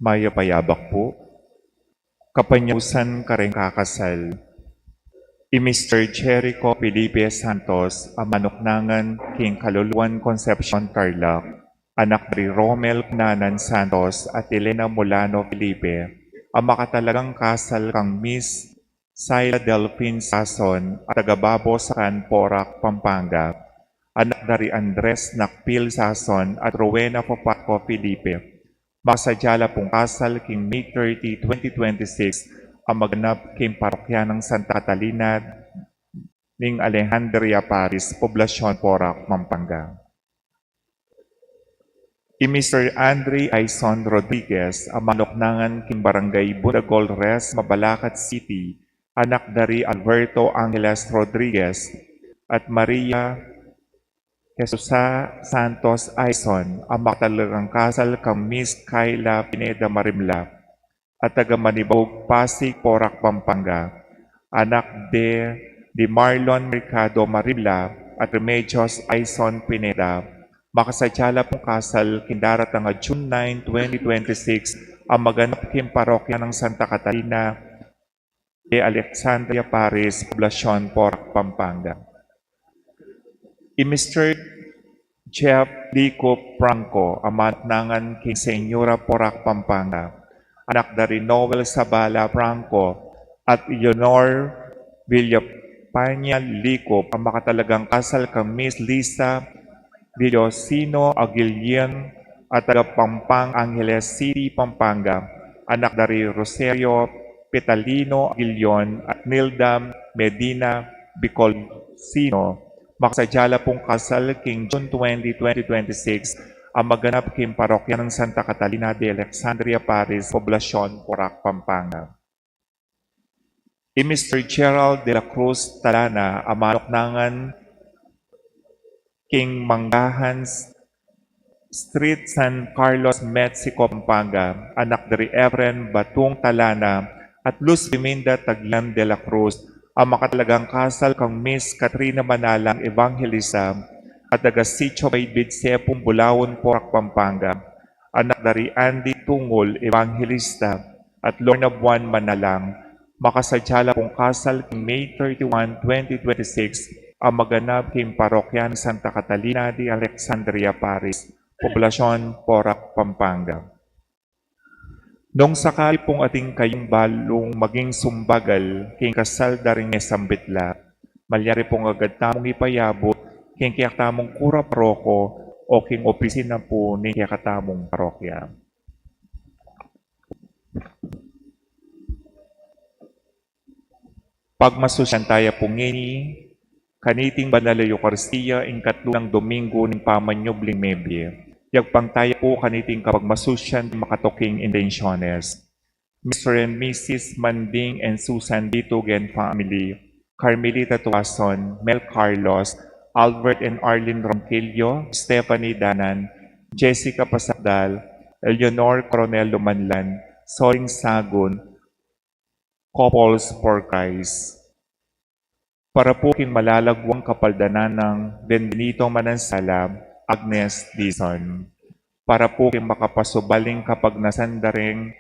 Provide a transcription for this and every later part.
Mayapayabak po, kapanyusan kareng kakasal. Mr. Jericho Felipe Santos, amanuknangan king Kaluluan Concepcion Tarlac, anak ni Romel Nanan Santos at Elena Molano Felipe, ang makatalagang kasal kang Miss Syla Delphine Sason at tagababo sa Porac, Pampanga, anak dari Andres Nakpil Sason at Rowena Popatco Felipe. Masadyala pong kasal king May 30, 2026 ang maganap king parokya ng Santa Catalina ning Alejandria Paris, Poblacion Porac, Pampanga. Mr. Andre Aison Rodriguez, ang manuknangan king Barangay Budagol Res, Mabalacat City, anak dari Alberto Angeles Rodriguez at Maria Jesusa Santos Aison, ang makatalagang kasal kang Miss Kayla Pineda Marimla at taga Manibog, Pasig, Porac, Pampanga, anak de Marlon Mercado Marimla at Remedios Aison Pineda. Makasadyala pong kasal kindaratang June 9, 2026 ang maganap king parokya ng Santa Catalina de Alexandria Paris, Poblacion Porac, Pampanga. Mr. Jeff Lico Franco, amanaknangan king Senyora Porac, Pampanga, anak dari Noel Sabala Franco at Leonor Villapania Lico, ang makatalagang kasal kang Miss Lisa Villosino Aguilian at taga Pampang Angeles City, Pampanga, anak dari Rosario Petalino Aguilion at Nilda Medina Bicolsino. Makasadyala pong kasal king June 20, 2026 ang maganap kim parokya ng Santa Catalina de Alexandria Paris, Poblacion, Porac, Pampanga. Mr. Gerald de la Cruz Talana, ang maloknangan King Manggahan Street, San Carlos, Mexico, Pampanga, anak ni Reverend Batong Talana at Luz Biminda Taglan de la Cruz, ang makatalagang kasal kang Miss Katrina Manalang Evangelista at taga Sitio Baybid, Sepong, Bulawon, Porac, Pampanga, anak ni Andy Tungol Evangelista at Lorna Buwan Manalang, makasadyala pong kasal kang May 31, 2026, ang maganap king parokya ng Santa Catalina de Alexandria, Paris, Poblacion, Porac, Pampanga. Nung sakali pong ating kayong balong maging sumbagal, king kasal daring esambitla, malyari pong agad tamong ipayabot, king kiyakatamong kura paroko, o king opisina po ni kiyakatamong parokya. Pagmasusyan tayo pong ngini, kaniting banal na Eucharistia, ing katlulang Domingo ng Pamanyubling Mebye. Yagpang tayo po kaniting kapag masusyan makatoking intentiones. Mr. and Mrs. Manding and Susan Ditugen family, Carmelita Tuason, Mel Carlos, Albert and Arlene Ronquillo, Stephanie Danan, Jessica Pasakdal, Eleanor Coronel Lumanlan, Soring Sagun, Couples for Christ. Para po king malalagwang kapaldanan ng Benbenito Manansala, Agnes Dizon. Para po king makapasubaling kapag nasandaring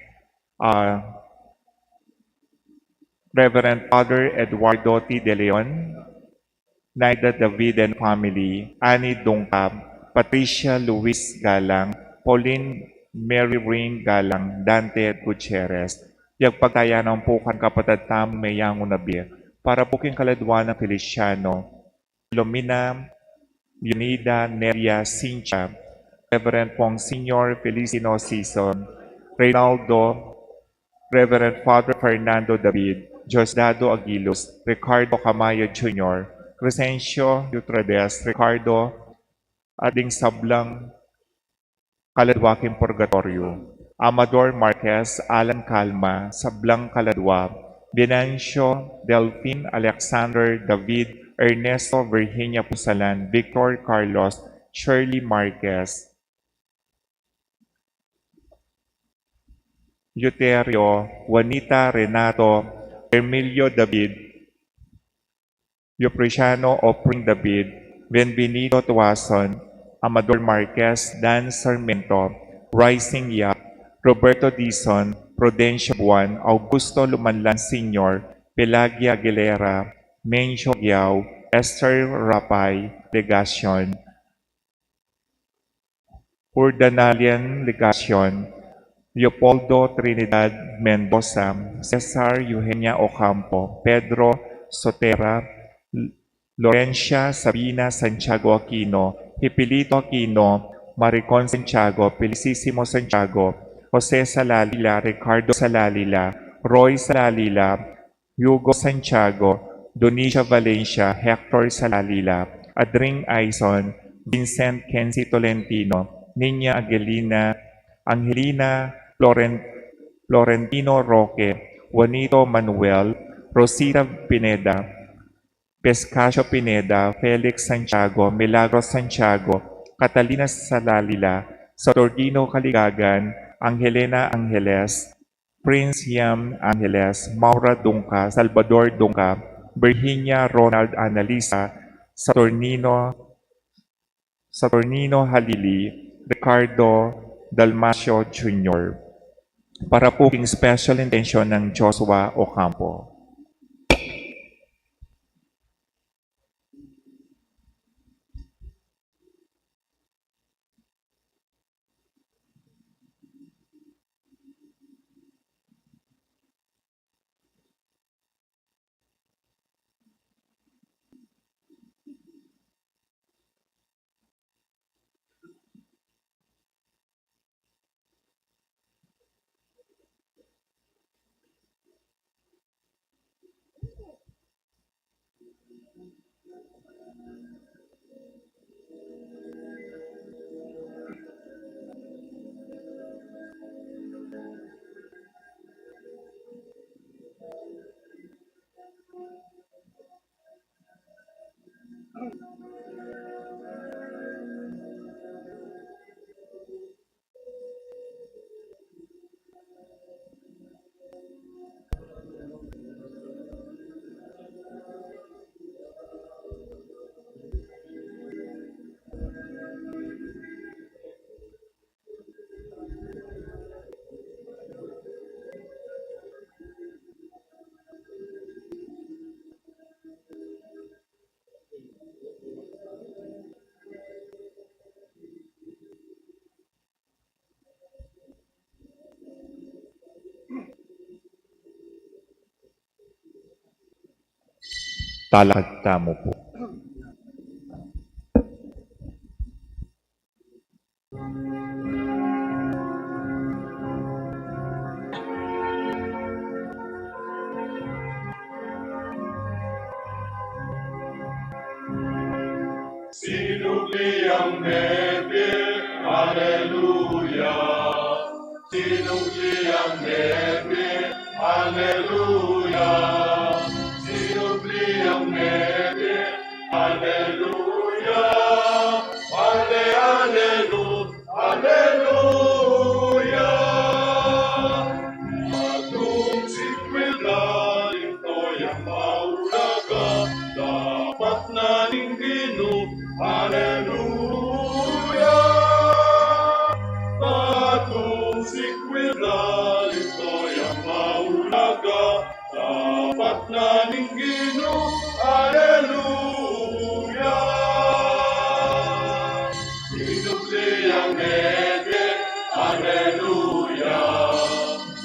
Reverend Father Eduardo T. De Leon, Naida David and family, Annie Dungkab, Patricia Luis Galang, Pauline Mary Ring Galang, Dante Gutierrez. Yagpagtaya ng pukan kapatid tam mayang unabi, para po king kaladwa ng Feliciano, Lumina, Yunida Neria Cynthia, Reverend Pong Senior Felicino Season, Reynaldo, Reverend Father Fernando David, Diosdado Aguilos, Ricardo Camayo Jr., Crescencio Utrades, Ricardo, Ading Sablang, Kaladwaking Purgatorio, Amador Marquez, Alan Calma, Sablang Kaladwa, Venancio, Delphine, Alexander, David, Ernesto, Virginia Pusalan, Victor Carlos, Shirley Marquez, Euterio, Juanita Renato, Emilio David, Eupreciano Opring David, Benvenido Tuason, Amador Marquez, Dan Sarmiento, Rising Yap, Roberto Dizon, Prudencio Buwan, Augusto Lumanlan Sr., Pelagia Aguilera, Mencho Giao, Esther Rapay, Legacion, Urdanalian Legacion, Leopoldo Trinidad Mendoza, Cesar Eugenia Ocampo, Pedro Sotera, Lorencia Sabina Santiago Aquino, Hipilito Aquino, Maricon Santiago, Felicissimo Santiago, Jose Salalila, Ricardo Salalila, Roy Salalila, Hugo Santiago, Donicia Valencia, Hector Salalila, Adring Aison, Vincent Kenzie Tolentino, Niña Angelina Florentino Roque, Juanito Manuel, Rosita Pineda, Pescasio Pineda, Felix Santiago, Milagros Santiago, Catalina Salalila, Saturnino Caligagan, Angelina Angeles, Prince Yam Angeles, Maura Dunca, Salvador Dunca, Virginia Ronald Analisa, Saturnino Halili, Ricardo Dalmasio Jr. Para po king special intention ng Joshua Ocampo. Talakad kamo po. Sinugli ang nebe, Alleluia. Sinugli ang nebe, Alleluia. Sinugli ang nebe, Alleluia. Ale, Alleluia. Atong sikwela, ito'y ang maulaga, dapat na ninggino, Alleluia. Atong sikwela, ito'y ang maulaga, dapat na ninggino, Alleluia. Sinugli ang nebe, Alleluia.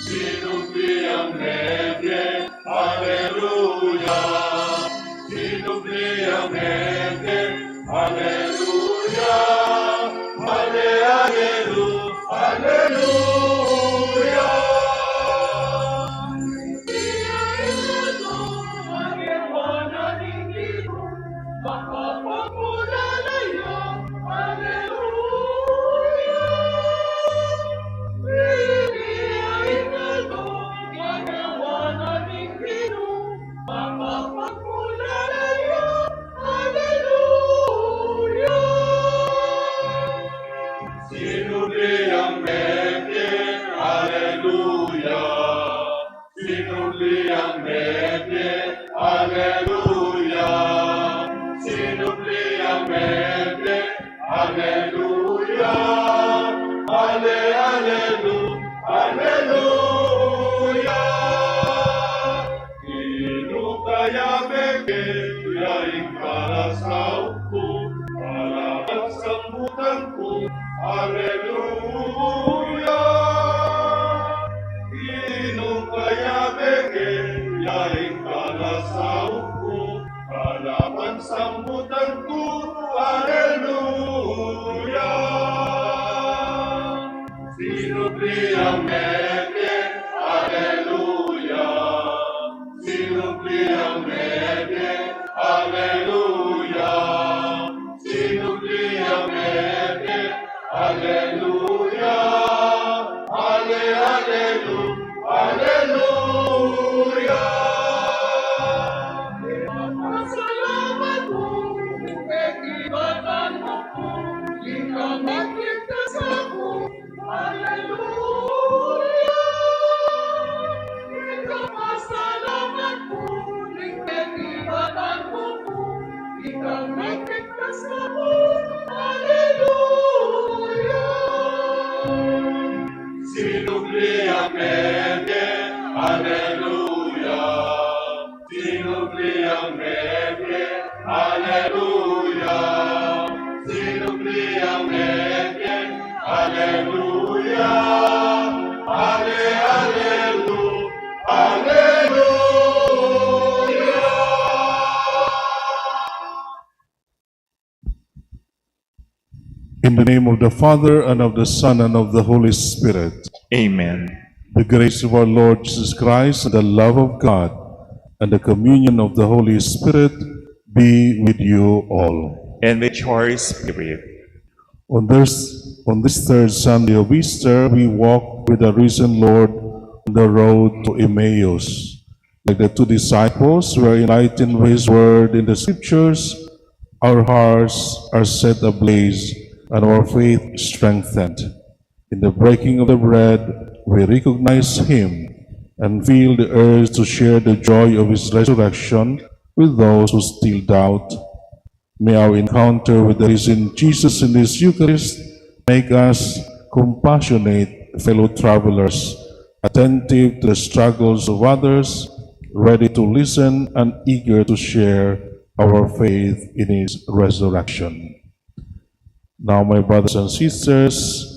Sinugli ang nebe, Alleluia. Sinugli ang nebe, Alleluia. Ale, Alleluia. Sinugli ang nebe, Alleluia. Sinugli ang nebe, Alleluia. Sinugli ang nebe, Alleluia. Ale, Alleluia. Kinukaya beke, yaing kalasao ko, para ang sambutan ko, Alleluia. Kinukaya beke, yaing kalasao ko, kalaban sambutan ko, Alleluia. Sinugli ang nebe, Alleluia. Sinugli ang nebe, Alleluia. Sinugli ang nebe, Alleluia. Ale, Alleluia. Pasalamat mo, pag-ibatan mo po, ikaw magligtas ako, Alleluia. Ikaw pasalamat mo, pag-ibatan mo po, ikaw magligtas ako, Alleluia. Sinugli ang nebe, Alleluia. Sinugli ang nebe, Alleluia. Sinugli ang nebe, Alleluia. Ale, Alleluia. In the name of the Father, and of the Son, and of the Holy Spirit. Amen. The grace of our Lord Jesus Christ, and the love of God, and the communion of the Holy Spirit be with you all. And with your spirit. On this third Sunday of Easter, we walk with the risen Lord on the road to Emmaus. Like the two disciples, we are enlightened by His word in the Scriptures. Our hearts are set ablaze, and our faith strengthened. In the breaking of the bread, we recognize Him and feel the urge to share the joy of His resurrection with those who still doubt. May our encounter with the risen Jesus in this Eucharist make us compassionate fellow travelers, attentive to the struggles of others, ready to listen and eager to share our faith in His resurrection. Now, my brothers and sisters,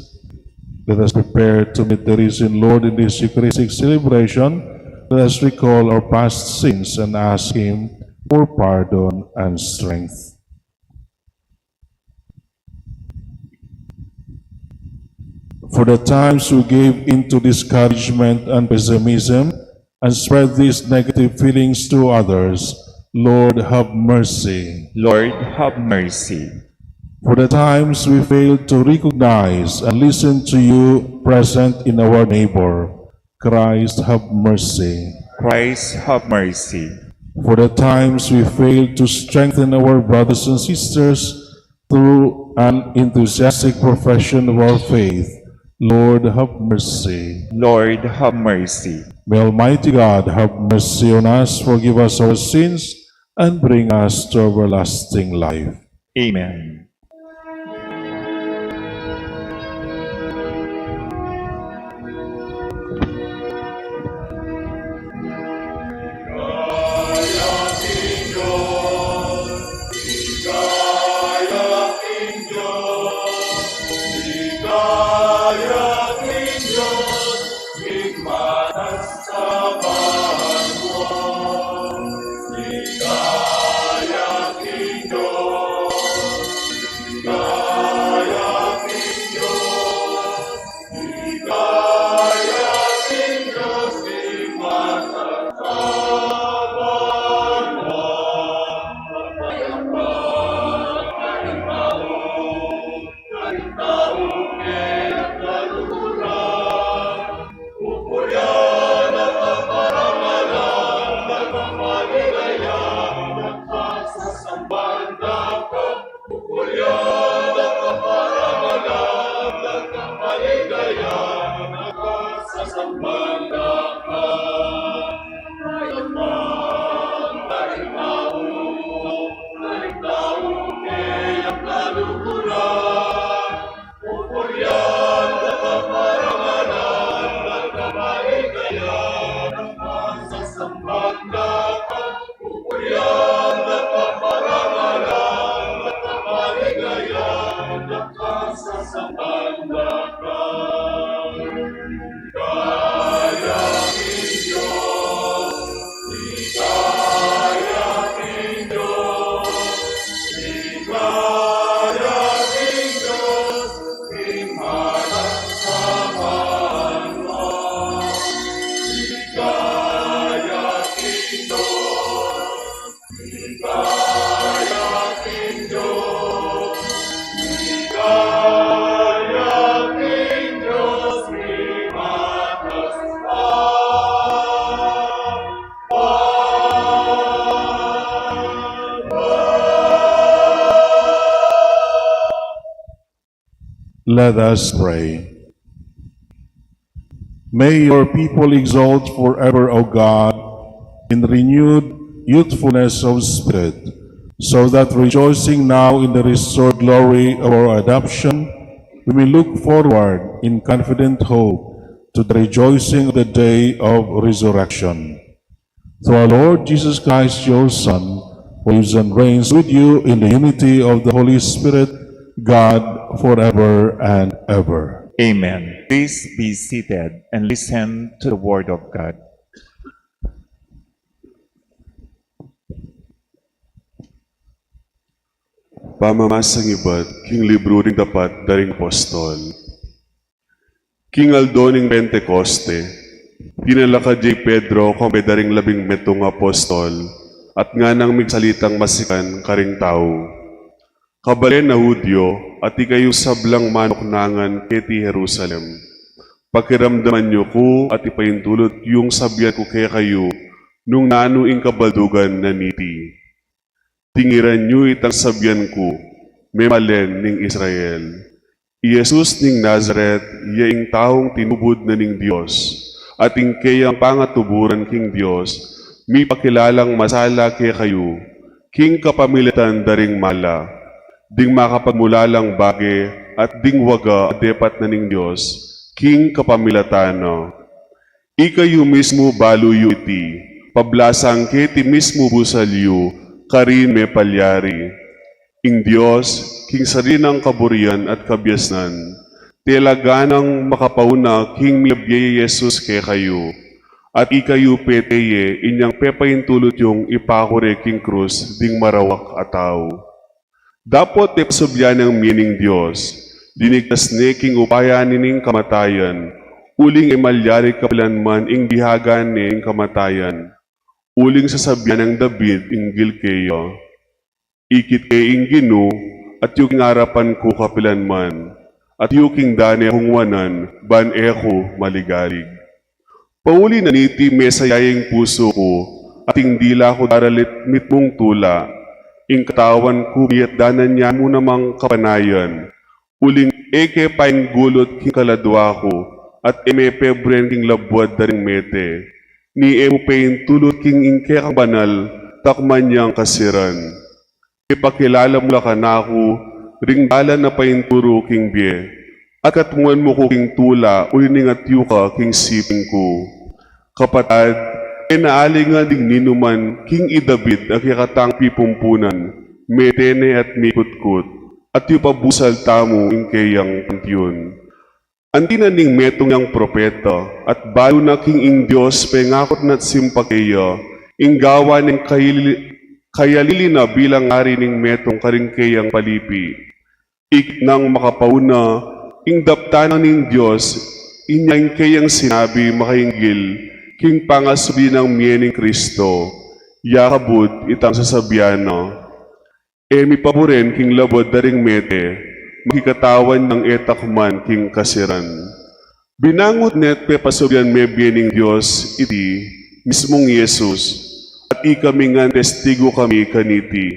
let us prepare to meet the risen Lord in this Eucharistic celebration. Let us recall our past sins and ask Him for pardon and strength. For the times we gave into discouragement and pessimism and spread these negative feelings to others, Lord, have mercy. Lord, have mercy. For the times we failed to recognize and listen to you present in our neighbor, Christ, have mercy. Christ, have mercy. For the times we failed to strengthen our brothers and sisters through an enthusiastic profession of our faith, Lord, have mercy. Lord, have mercy. May Almighty God have mercy on us, forgive us our sins, and bring us to everlasting life. Amen. Let us pray. May your people exalt forever, O God, in renewed youthfulness of spirit, so that rejoicing now in the restored glory of our adoption, we may look forward in confident hope to the rejoicing of the day of resurrection. Through our Lord Jesus Christ, your Son, who lives and reigns with you in the unity of the Holy Spirit, God, forever and ever. Amen. Please be seated and listen to the word of God. Pamamasang iba't, king libro ring dapat daring apostol. King Aldo ning Pentecoste, tinala ka J. Pedro kung daring 17 apostol, at nga nang migsalitang masikan karing tao. Kabalen na Hudyo, at ikayo sablang manoknangan keti Jerusalem. Pakiramdaman niyo ko at ipahintulot yung sabihan ko kaya kayo, nung nanuing kabaldugan na niti. Tingiran niyo itang sabihan ko, may malen ning Israel. Jesus ning Nazaret, yaing taong tinubod na ning Diyos, at ingkayang pangatuburan king Diyos, mi pakilalang masala kaya kayo, king kapamilatan daring mala, ding makapagmulalang bage at ding waga depat na ning Diyos, king kapamilatano. Ikayo mismo baluyo iti, pablasang keti mismo busalyo, karin me palyari. Ing Diyos, king sarinang kaburian at kabyasnan, telaganang makapauna king miyabye Jesus kay kayo, At ikayu peteye inyang pepahintulot yung ipakure king krus ding marawak ataw. Dapat ipasubyan ng mining Diyos, dinigtas ne king upayanin ning kamatayan, uling emalyari kapilanman ing dihagan ne ing kamatayan, uling sasabyan ng David inggil kayo. Ikit kay ing ginu, at yung harapan ko kapilanman, at yung dane hungwanan, ban eko maligalig. Pauli na niti mesayayang puso ko, at hindi la ko daralit mitmong tula, ing katawan ko biyat danan niya mo namang kapanayan, uling eke paing gulot king kaladwa ko, at eme pebren king labwad daring mete, ni emo paing tulot king ingke kang banal, takman niyang kasiran. Ipakilala mo la ka na ako, ring dalan na painturo king biye, at katungan mo ko king tula, ulining at yuka king siping ko. Kapatad, naali nga ding ninuman king idabid ang kakatang pipumpunan, metene at mikutkut, at yupabusal tamo ing kayang pantyon. Andi na ning metong yang propeta, at bayo na king ing Diyos pengakot na't simpakaya, ing gawa ning kayalili na bilang ari ning metong karingkayang palipi. Ik nang makapauna, ing daptanan ning Diyos, inyang kayang sinabi makainggil, king pangasubi ng miyening Kristo, yakabud itang sasabiano. Emi paboren king labod daring mete, makikatawan ng etakman king kasiran. Binangot net pe pasubyan me biyening Diyos iti, mismong Yesus, at ikami nga testigo kami kaniti.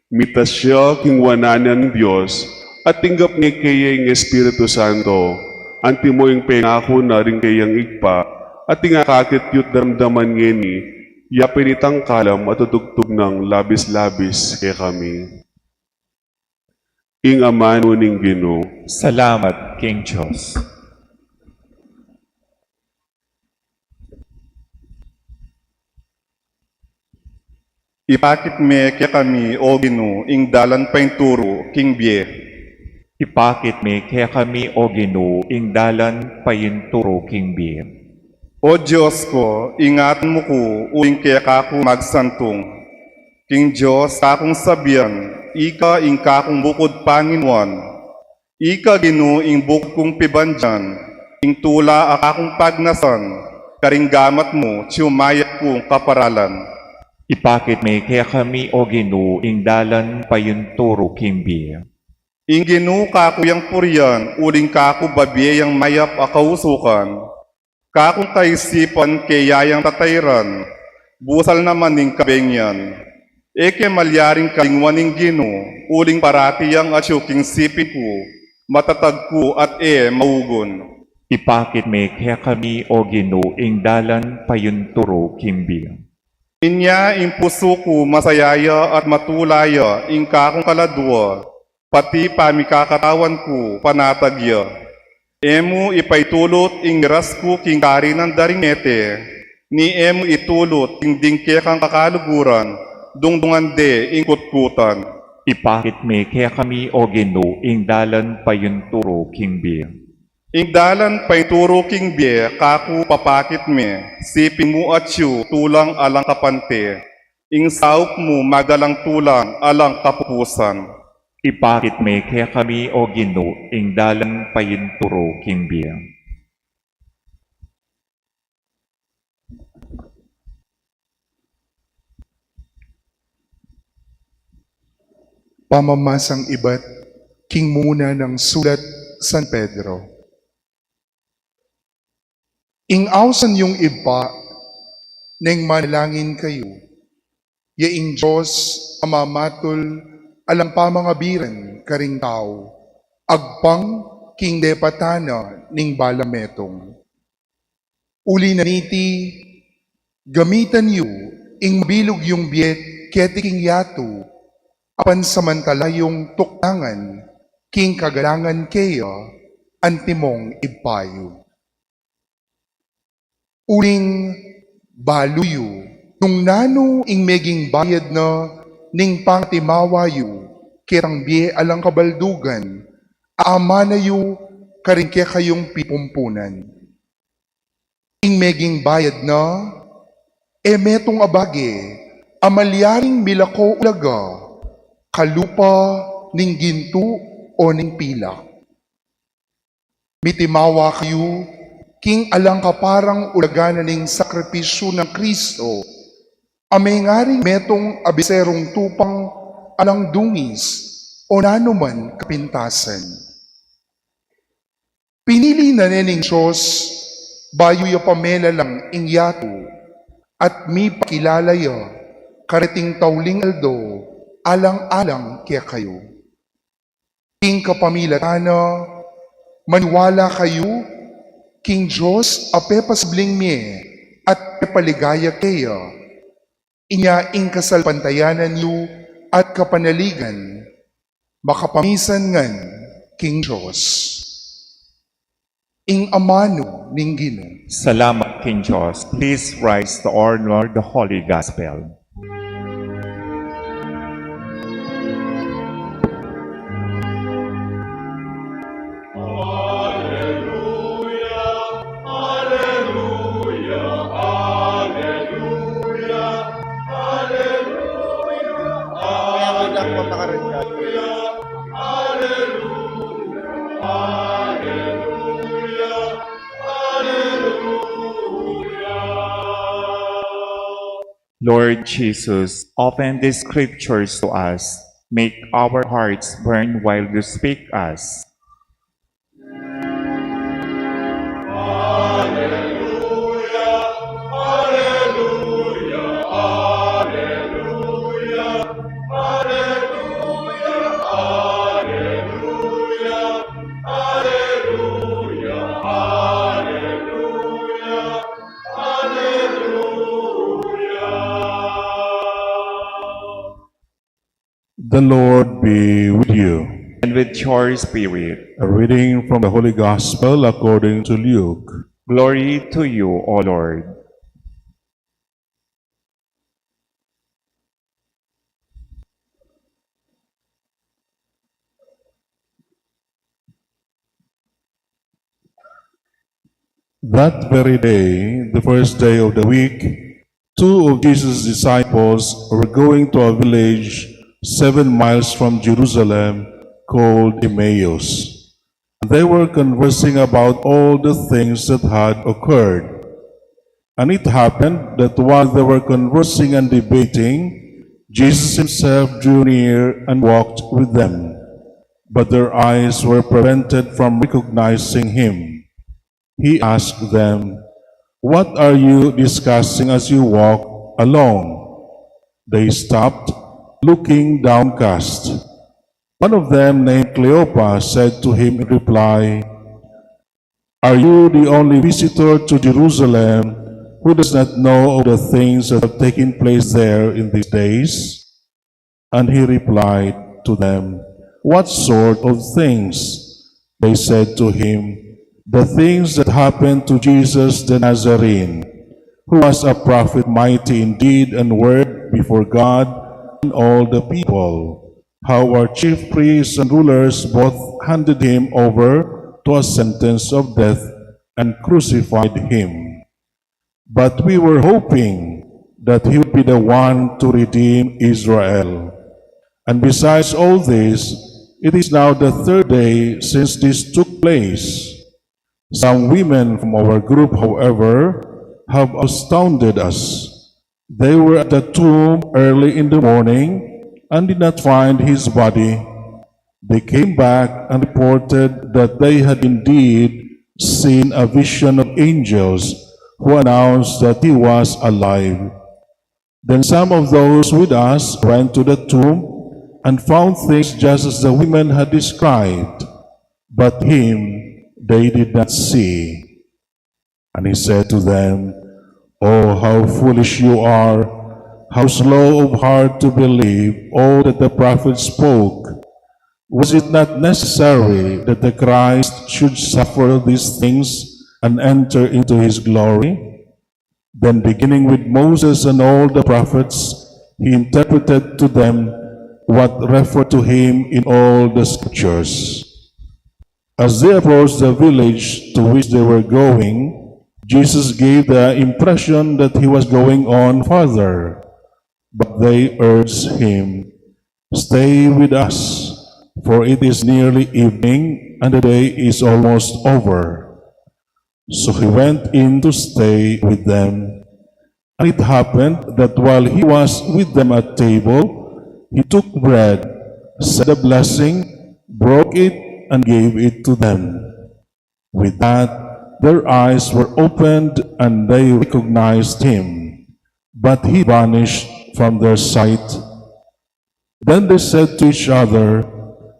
Mitas siya king wananan ng Diyos, at tinggap ni kayang Espiritu Santo, anti mo yung pengako na rin kayang igpa, at tingakakit yut damdaman ngeni, yapin itang kalam at tutugtog ng labis-labis kay kami. Ing amano ning Ginoo. Salamat, King Diyos. Ipakit me kaya kami, O Ginoo, ing dalan painturo, king biye. Ipakit me kaya kami o Ginoo ing dalan payinturo king biye. O Diyos ko, ingatan mo ko, uling kaya kako magsantong. King Diyos, kakong sabihan, ika ing kakong bukod Panginoon. Ika Ginoo ing bukod kong pibandyan, ing tula akakong pagnasan, karinggamat mo, tiyumayat kong kaparalan. Ipakit me kaya kami o Ginoo ing dalan payinturo king biye. Ing Ginoo kako yang purian, uling kako babiyang mayap akausukan. Kakong kaisipan kayayang tatayran, busal naman ning kabengyan. Eke malyaring kalingwan ning Ginoo, uling parati yang asyuking sipin ko, matatag ko at maugon. Ipakit me kaya kami o Ginoo ing dalan payinturo king biye. Inya ing puso ko masayaya at matulaya, ing kakong kaladwa, pati pamikakatawan ko panatagya. Emu ipaitulot ing ras ko king kari ng daringete, ni emu itulot ing dingke kang kakaluguran, dungdungan de ing kutkutan. Ipakit me kaya kami o Ginoo ing dalan payinturo king biye. Ing dalan paituro king biye, kaku papakit me, sipin mo at siyo tulang alang kapante, ing sauk mo magalang tulang alang kapupusan. Ipakit me kaya kami o Ginoo ing dalan payinturo king biye. Pamamasang iba't king muna ng sulat San Pedro. Ingawsan yung iba, neng manalangin kayo, yaing Diyos amamatol alang pamangabiran karing tao, agpang king depatana ning balametong. Uli na niti, gamitan yu, ing mabilog yung biyet ketiking yato, apan samantala yung tuktangan, king kagalangan kaya, antimong ipayo. Uling baluyo, nung nano ing meging bayad na, ning pangtimawayo, kirang biye alang kabaldugan, aama na yu, karingke kayong pipumpunan. ing meging bayad na, metong abage, amalyaring milako ulaga, kalupa ning ginto o ning pilak. Mitimawa kayo, king alang kaparang ulaganan ning sakripisyo ng Kristo, amay ngaring metong abiserong tupang alang dungis o nanuman kapintasan. Pinili na nening Diyos, bayo ya pamela lang ingyato, at mi pakilalaya, karating tauling aldo, alang-alang kaya kayo. King kapamilatana, maniwala kayo, King Diyos, apepasbling miye, at paligaya kaya, inya ing kasalpantayanan yu, at kapanaligan, makapamisan ngan, King Diyos. Ing amano ning Ginoo. Salamat, King Diyos. Please rise to honor the Holy Gospel. Lord Jesus, open the scriptures to us. Make our hearts burn while you speak us. The Lord be with you. And with your spirit, A reading from the Holy Gospel according to Luke. glory to you, O Lord. That very day, the first day of the week, two of Jesus' disciples were going to a village 7 miles from Jerusalem called Emmaus. They were conversing about all the things that had occurred. And it happened that while they were conversing and debating, Jesus himself drew near and walked with them. But their eyes were prevented from recognizing him. He asked them, "What are you discussing as you walk along?" They stopped, looking downcast. One of them, named Cleopas, said to him in reply, "Are you the only visitor to Jerusalem who does not know of the things that have taken place there in these days?" And he replied to them, "What sort of things?" They said to him, "The things that happened to Jesus the Nazarene, who was a prophet mighty in deed and word before God and all the people. How our chief priests and rulers both handed him over to a sentence of death and crucified him. But we were hoping that he would be the one to redeem Israel. And besides all this, it is now the third day since this took place. Some women from our group, however, have astounded us. They were at the tomb early in the morning and did not find his body. They came back and reported that they had indeed seen a vision of angels who announced that he was alive. Then some of those with us went to the tomb and found things just as the women had described, but him they did not see." And he said to them, "Oh, how foolish you are, how slow of heart to believe all that the prophets spoke. Was it not necessary that the Christ should suffer these things and enter into his glory?" Then beginning with Moses and all the prophets, he interpreted to them what referred to him in all the scriptures. As they approached the village to which they were going, Jesus gave the impression that he was going on farther, but they urged him, "Stay with us, for it is nearly evening, and the day is almost over." So he went in to stay with them. And it happened that while he was with them at table, he took bread, said a blessing, broke it, and gave it to them. With that, their eyes were opened, and they recognized him, but he vanished from their sight. Then they said to each other,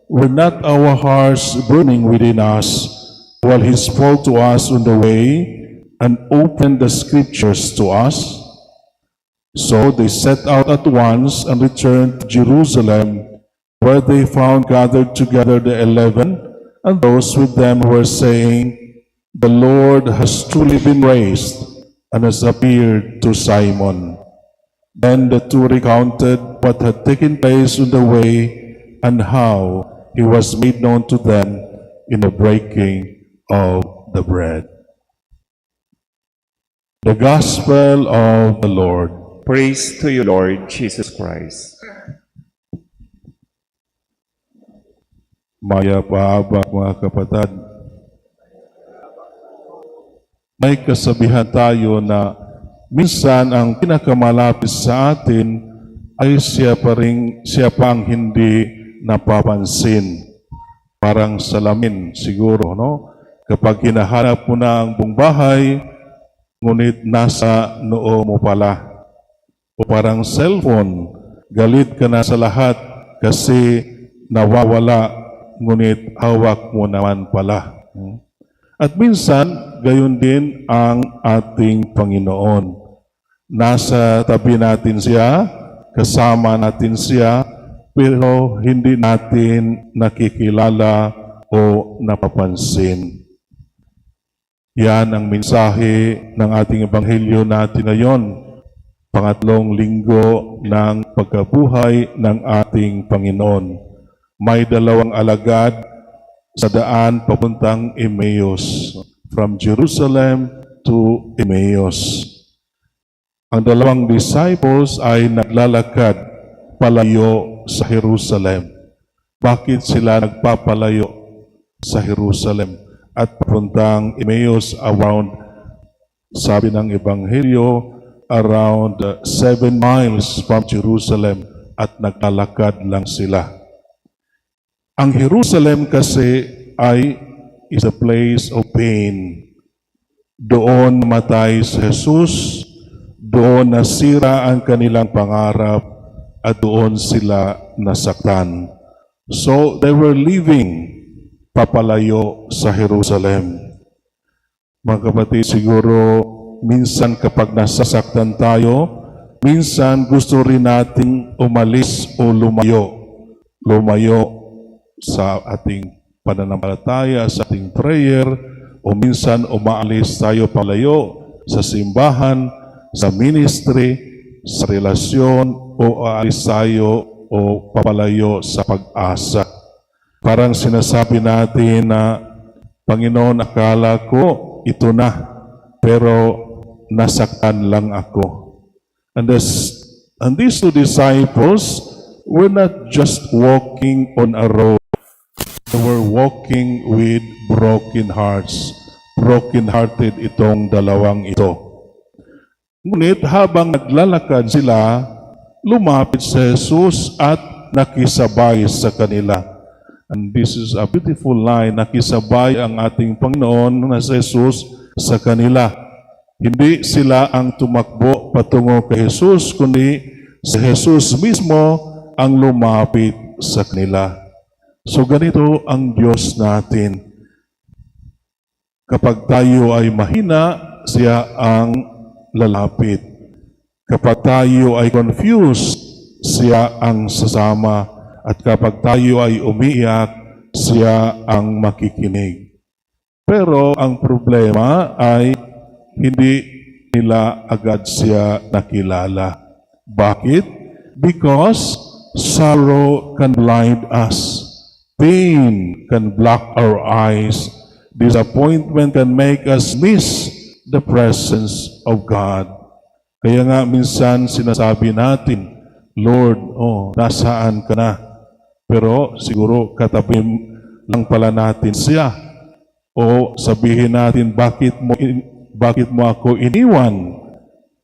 "Were not our hearts burning within us while he spoke to us on the way and opened the scriptures to us?" So they set out at once and returned to Jerusalem, where they found gathered together the 11 and those with them who were saying, "The Lord has truly been raised and has appeared to Simon." Then the two recounted what had taken place on the way and how he was made known to them in the breaking of the bread. The Gospel of the Lord. Praise to you, Lord Jesus Christ. Maya paabak mga kapatid. May kasabihan tayo na minsan ang pinakamalapit sa atin ay siya pa ang hindi napapansin. Parang salamin siguro, no? Kapag hinahanap mo na ang buong bahay, ngunit nasa noo mo pala. O parang cellphone, galit ka na sa lahat kasi nawawala, ngunit hawak mo naman pala. At minsan, gayon din ang ating Panginoon. Nasa tabi natin siya, kasama natin siya, pero hindi natin nakikilala o napapansin. Yan ang mensahe ng ating ebanghelyo natin ngayon, pangatlong linggo ng pagkabuhay ng ating Panginoon. May dalawang alagad sa daan papuntang Emmaus, from Jerusalem to Emmaus. Ang dalawang disciples ay naglalakad palayo sa Jerusalem. Bakit sila nagpapalayo sa Jerusalem at papuntang Emmaus around, sabi ng Ebanghelyo, around 7 miles from Jerusalem, at naglalakad lang sila. Ang Jerusalem kasi is a place of pain. Doon namatay si Jesus, doon nasira ang kanilang pangarap, at doon sila nasaktan. So they were leaving papalayo sa Jerusalem. Mga kapatid, siguro minsan kapag nasasaktan tayo, minsan gusto rin nating umalis o lumayo. Lumayo sa ating pananampalataya, sa ating prayer, o minsan umaalis tayo palayo sa simbahan, sa ministry, sa relasyon, o aalis tayo o papalayo sa pag-asa. Parang sinasabi natin na, "Panginoon, akala ko ito na, pero nasaktan lang ako." And these two disciples were not just walking on a road. They were walking with broken hearts. Broken-hearted itong dalawang ito. Ngunit habang naglalakad sila, lumapit si Jesus at nakisabay sa kanila. And this is a beautiful line, nakisabay ang ating Panginoon na si Jesus sa kanila. Hindi sila ang tumakbo patungo kay Jesus, kundi si Jesus mismo ang lumapit sa kanila. So ganito ang Diyos natin. Kapag tayo ay mahina, siya ang lalapit. Kapag tayo ay confused, siya ang sasama. At kapag tayo ay umiiyak, siya ang makikinig. Pero ang problema ay hindi nila agad siya nakilala. Bakit? Because sorrow can blind us. Pain can block our eyes. Disappointment can make us miss the presence of God. Kaya nga minsan sinasabi natin, Lord, nasaan ka na? Pero siguro katabi lang pala natin siya. O sabihin natin, bakit mo ako iniwan?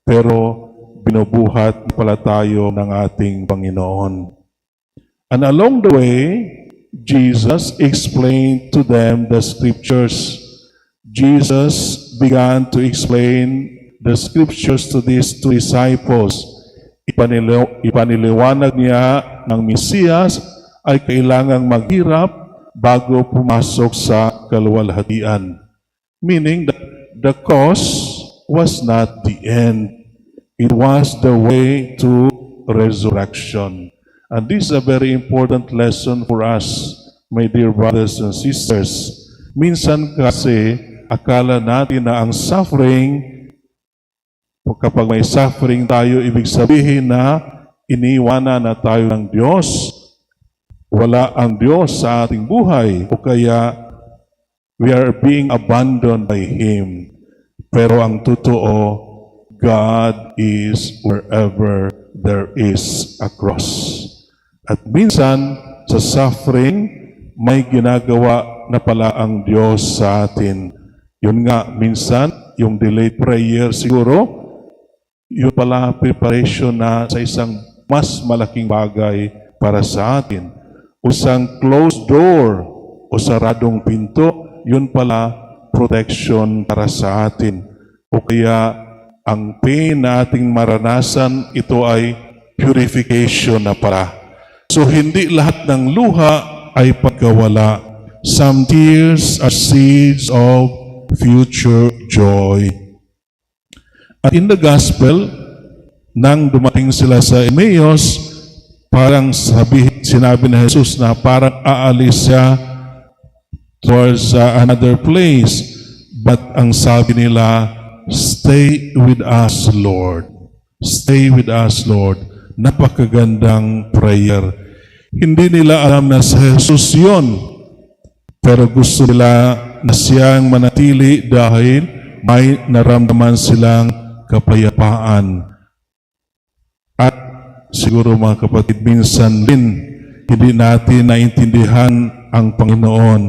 Pero binubuhat pala tayo ng ating Panginoon. And along the way, Jesus explained to them the scriptures. Jesus began to explain the scriptures to these two disciples. Ipaniliwanag niya ng Mesiyas ay kailangang maghirap bago pumasok sa kaluwalhatian. Meaning that the cross was not the end. It was the way to resurrection. And this is a very important lesson for us, my dear brothers and sisters. Minsan kasi, akala natin na ang suffering, kapag may suffering tayo, ibig sabihin na iniwanan na tayo ng Diyos. Wala ang Diyos sa ating buhay, o kaya we are being abandoned by Him. Pero ang totoo, God is wherever there is a cross. At minsan, sa suffering, may ginagawa na pala ang Diyos sa atin. Yun nga, minsan, yung delayed prayer siguro, yun pala preparation na sa isang mas malaking bagay para sa atin. O isang closed door o saradong pinto, yun pala protection para sa atin. O kaya, ang pain na ating maranasan, ito ay purification na pala. So, hindi lahat ng luha ay pagkawala. Some tears are seeds of future joy. At in the gospel, nang dumating sila sa Emmaus, parang sinabi ni Jesus na parang aalis siya towards another place. But ang sabi nila, stay with us, Lord. Stay with us, Lord. Napakagandang prayer. Hindi nila alam na si Jesus yun. Pero gusto nila na siyang manatili dahil may naramdaman silang kapayapaan. At siguro mga kapatid, minsan din hindi natin naintindihan ang Panginoon,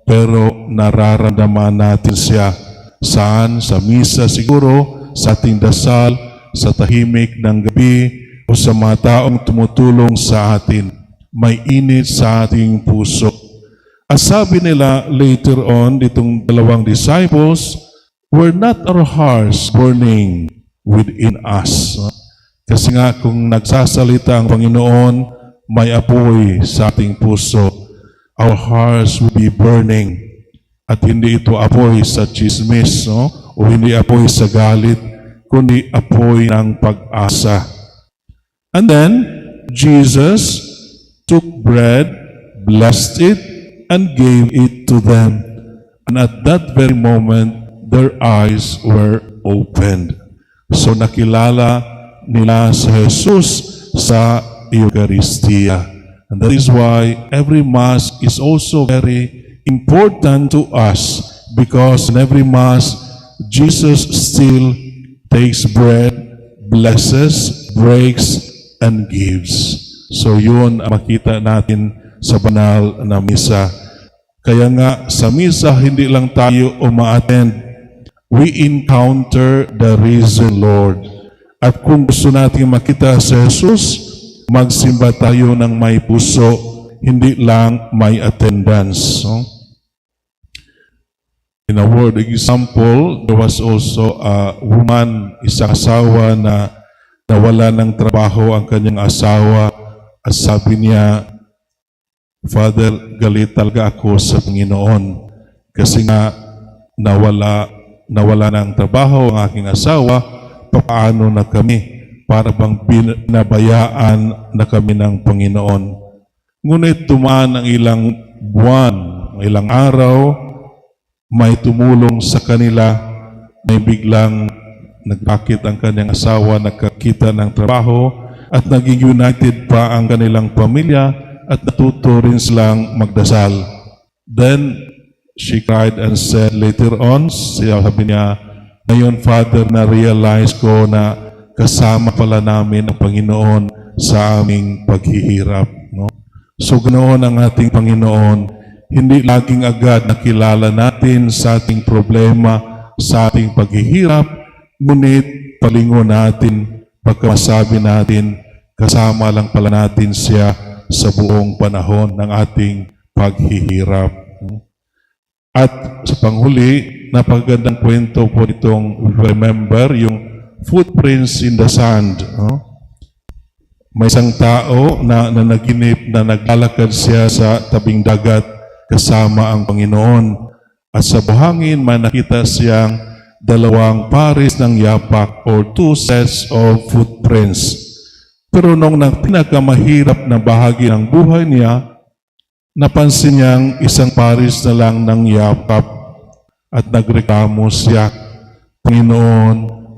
pero nararamdaman natin siya. Saan? Sa misa siguro, sa ating dasal, sa tahimik ng gabi, o sa mga taong tumutulong sa atin. May init sa ating puso. At sabi nila later on, itong dalawang disciples, were not our hearts burning within us? Kasi nga kung nagsasalita ang Panginoon, may apoy sa ating puso. Our hearts will be burning. At hindi ito apoy sa chismis, o hindi apoy sa galit, kundi apoy ng pag-asa. And then, Jesus took bread, blessed it, and gave it to them. And at that very moment, their eyes were opened. So nakilala nila si Jesus sa Eucharistia. And that is why every Mass is also very important to us, because in every Mass, Jesus still takes bread, blesses, breaks, and gives. So yun ang makita natin sa banal na misa. Kaya nga sa misa, hindi lang tayo uma-attend. We encounter the risen Lord. At kung gusto natin makita si Jesus, magsimba tayo ng may puso, hindi lang may attendance. In a word example, there was also a woman, isang asawa na nawala ng trabaho ang kanyang asawa at sabi niya, Father, galit talaga ako sa Panginoon kasi nga nawala ng trabaho ang aking asawa, papaano na kami para bang binabayaan na kami ng Panginoon. Ngunit dumaan ang ilang buwan, ilang araw, may tumulong sa kanila, may biglang nagpakit ang kanyang asawa, nagkakita ng trabaho, at naging united pa ang kanilang pamilya, at natuto rin silang magdasal. Then, she cried and said later on, sabi niya, Ngayon, Father, na-realize ko na kasama pala namin ang Panginoon sa aming paghihirap. No? So, ganoon ang ating Panginoon. Hindi laging agad nakilala natin sa ating problema, sa ating paghihirap, ngunit palingon natin, pagkamasabi natin, kasama lang pala natin siya sa buong panahon ng ating paghihirap. At sa panghuli, napagandang kwento po itong remember, yung footprints in the sand. No? May isang tao na naginip na naglalakad siya sa tabing dagat kasama ang Panginoon. At sa buhangin, may nakita siyang dalawang pares ng yapak or two sets of footprints. Pero nung pinakamahirap na bahagi ng buhay niya, napansin niyang isang pares na lang ng yapak at nagreklamo siya, Panginoon,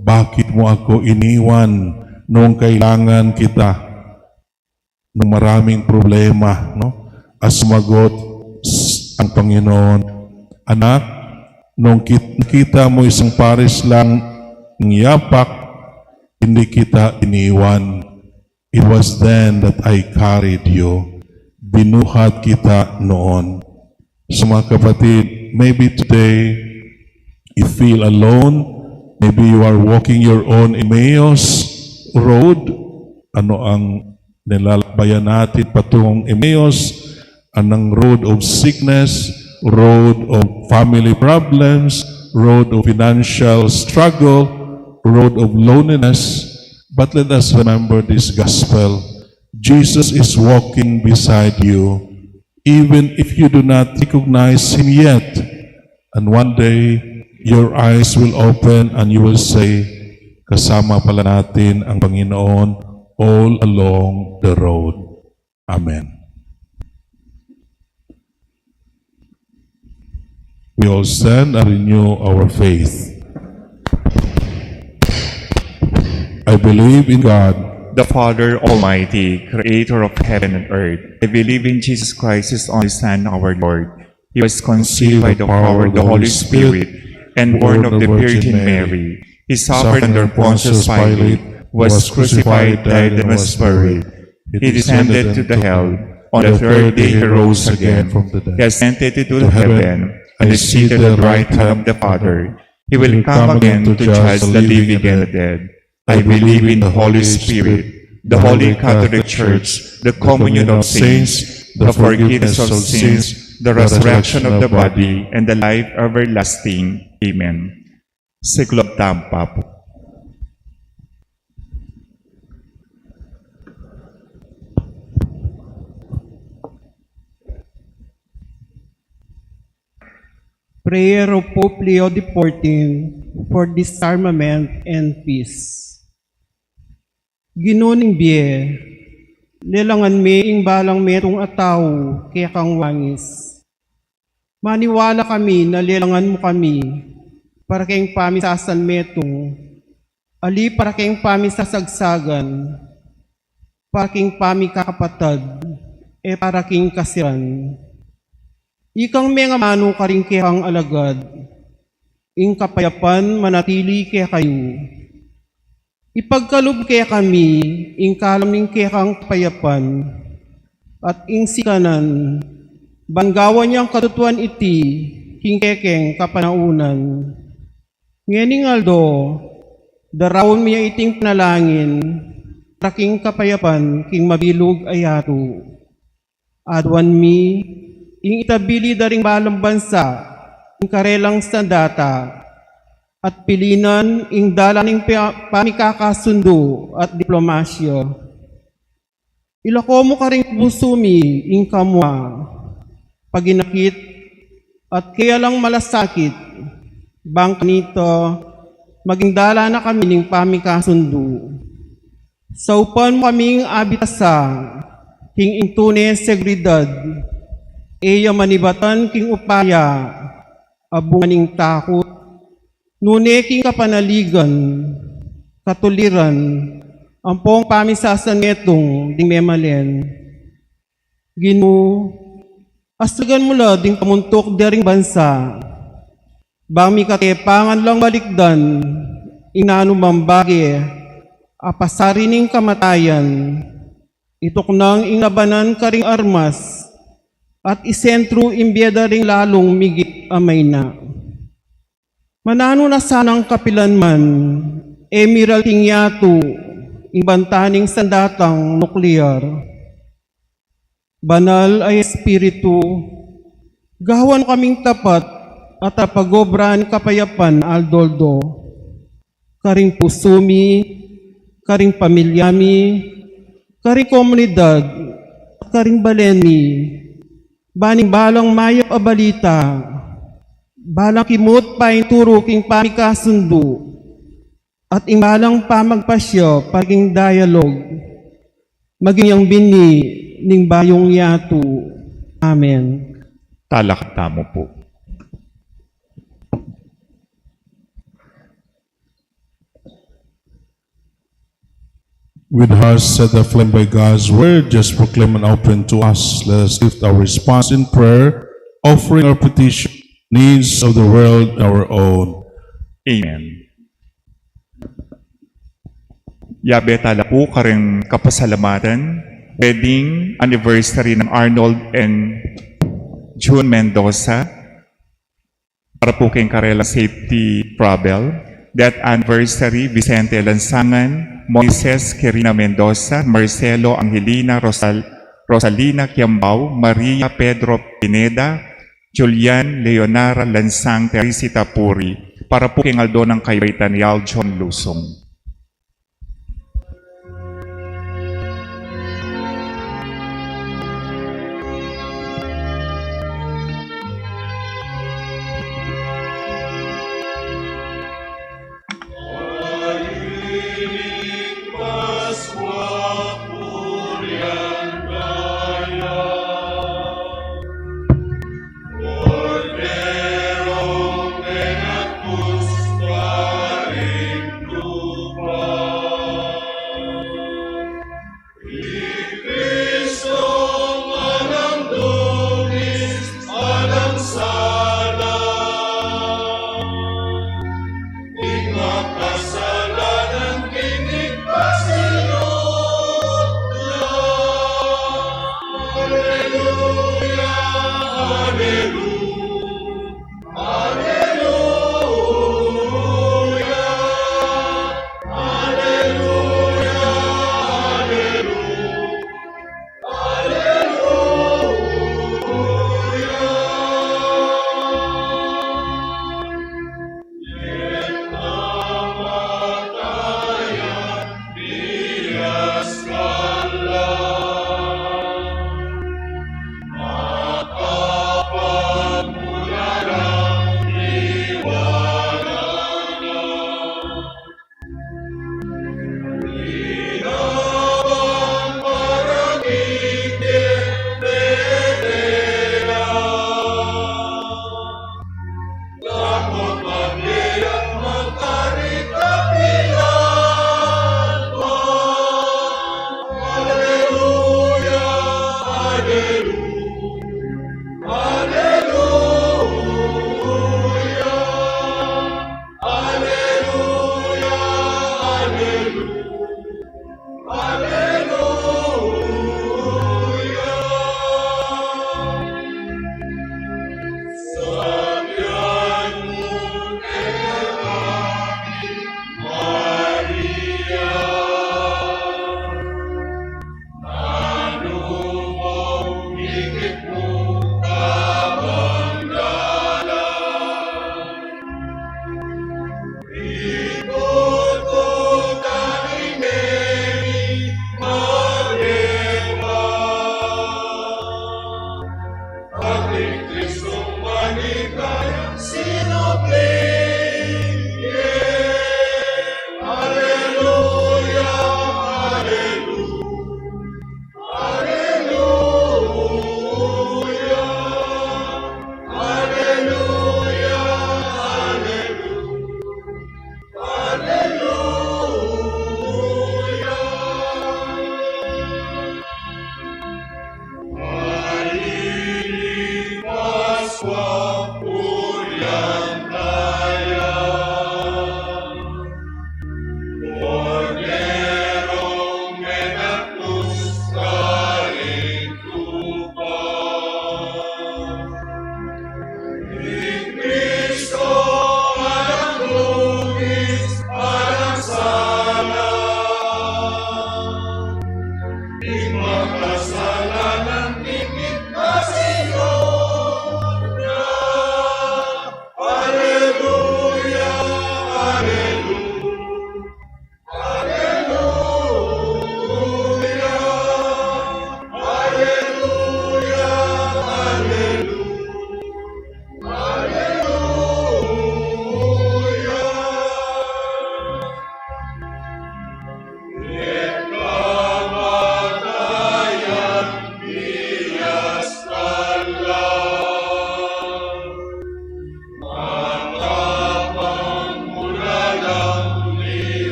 bakit mo ako iniwan nung kailangan kita? Nung maraming problema, no? At sumagot ang Panginoon, anak, nung nakita mo isang pares lang ng yapak, hindi kita iniwan. It was then that I carried you. Binuhat kita noon. So mga kapatid, maybe today you feel alone. Maybe you are walking your own Emmaus road. Ano ang nilalakbayan natin patungong Emmaus? Anong road of sickness, road of family problems, road of financial struggle, road of loneliness. But let us remember this gospel. Jesus is walking beside you, even if you do not recognize Him yet. And one day, your eyes will open and you will say, kasama pala natin ang Panginoon all along the road. Amen. We all stand and renew our faith. I believe in God, the Father Almighty, creator of heaven and earth. I believe in Jesus Christ, His only Son, our Lord. He was conceived by the power of the Holy Spirit and born of the Virgin Mary. He suffered under Pontius Pilate, was crucified, died, and was buried. He descended to the hell. On the third day He rose again. He ascended into heaven and is seated at the right hand of the Father. He will come again to judge the living and the dead. I believe in the Holy Spirit, the Holy Catholic Church, the communion of saints, the forgiveness of sins, the resurrection of the body, and the life everlasting. Amen. Siglog Tampa po. Prayer of Pope Leo XIV for disarmament and peace. Ginuning biye, lelangan me ing balang merong ataw, kaya kang wangis. Maniwala kami na lelangan mo kami, para kayong pamisasan metong, ali para kayong pamisasagsagan, para kayong pamikakapatad, para kayong kasiran. Ikang mga mano ka rin kaya kang alagad, ing kapayapan manatili kaya kayo. Ipagkalob kaya kami, ing kalaming kaya kang kapayapan, at ing sikanan, banggawan niyang katutuan iti, hingkekeng kapanaunan. Nganing aldo, darawon miya iting panalangin, raking kapayapan, king mabilog ayato. Adwan mi, ing itabili daring balang bansa, ing karelang sandata, at pilinan ing dalaning pamikakasundo at diplomasya. Ilako mo ka rin busumi ing kamwa, paginakit at kaya lang malasakit, bang nito, maging dala na kami ning pamikasundo. Sa upan mo kaming abitasa, king intune seguridad, eya manibatan king upaya, abunganing takot, nuneking kapanaligan, katuliran, ampong pamisasan netong ding memalen. Ginu, asagan mula ding pamuntok daring bansa, Bami katepangan lang balikdan, inanumang bagi, apasarining kamatayan, itok nang inglabanan karing armas, at isentro imbyeda ring lalong migit amay na. Manano na sanang kapilan man, Emerald Tingyato, imbantaning sandatang nuklear. Banal ay Espiritu, gawan kaming tapat at apagobran kapayapan aldoldo. Karing pusumi, karing pamilyami, karing komunidad, karing baleni, baning balang mayap a balita, balang kimot pa turo king pamikasundo, at imbalang pamagpasyo paging dialog, maging ang bini ning bayong yato. Amen. Talakta mo po. With hearts set aflame by God's word, just proclaim and open to us. Let us lift our response in prayer, offering our petition, needs of the world, and our own. Amen. Yabe tala po karing kapasalamatan, wedding anniversary ng Arnold and June Mendoza, para po kayong Karela Safety Travel, death anniversary Vicente Lansangan, Moises Quirina Mendoza, Marcelo Angelina Rosalina Quiambao, Maria Pedro Pineda, Julian Leonara Lansang Teresita Puri, para po kayong Aldo ng Kaybaitan ni Aljon Lusong. Kasalanan kini